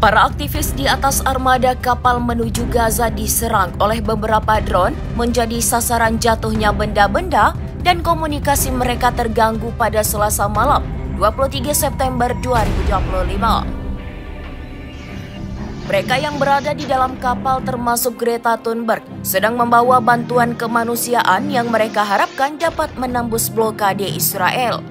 Para aktivis di atas armada kapal menuju Gaza diserang oleh beberapa drone, menjadi sasaran jatuhnya benda-benda dan komunikasi mereka terganggu pada Selasa malam, 23 September 2025. Mereka yang berada di dalam kapal termasuk Greta Thunberg sedang membawa bantuan kemanusiaan yang mereka harapkan dapat menembus blokade Israel.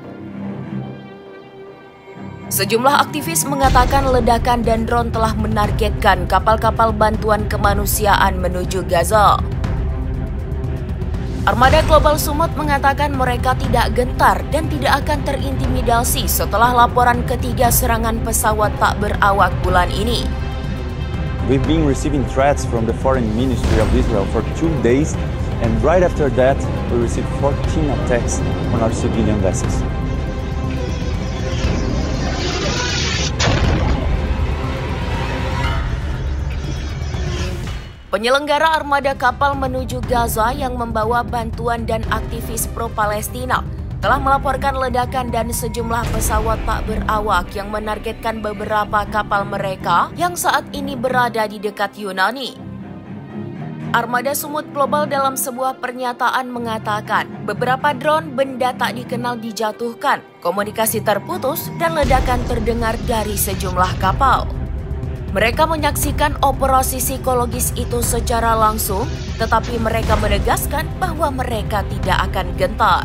Sejumlah aktivis mengatakan ledakan dan drone telah menargetkan kapal-kapal bantuan kemanusiaan menuju Gaza. Armada Global Sumut mengatakan mereka tidak gentar dan tidak akan terintimidasi setelah laporan ketiga serangan pesawat tak berawak bulan ini. We've been receiving threats from the Foreign Ministry of Israel for 2 days, and right after that, we received 14 attacks on our civilian vessels. Penyelenggara armada kapal menuju Gaza yang membawa bantuan dan aktivis pro-Palestina telah melaporkan ledakan dan sejumlah pesawat tak berawak yang menargetkan beberapa kapal mereka yang saat ini berada di dekat Yunani. Armada Sumut Global dalam sebuah pernyataan mengatakan beberapa drone benda tak dikenal dijatuhkan, komunikasi terputus, dan ledakan terdengar dari sejumlah kapal. Mereka menyaksikan operasi psikologis itu secara langsung, tetapi mereka menegaskan bahwa mereka tidak akan gentar.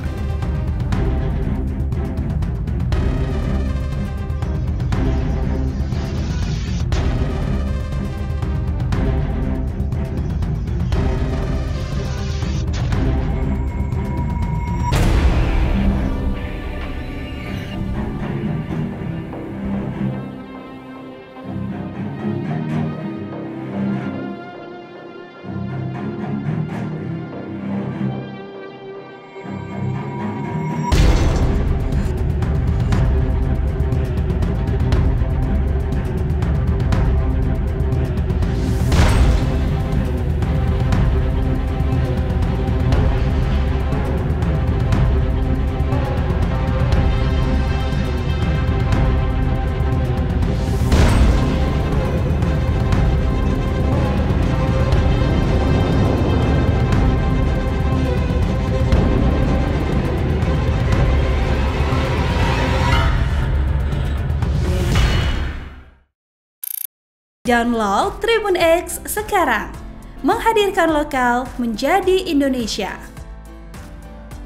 Download Tribun X sekarang, menghadirkan lokal menjadi Indonesia.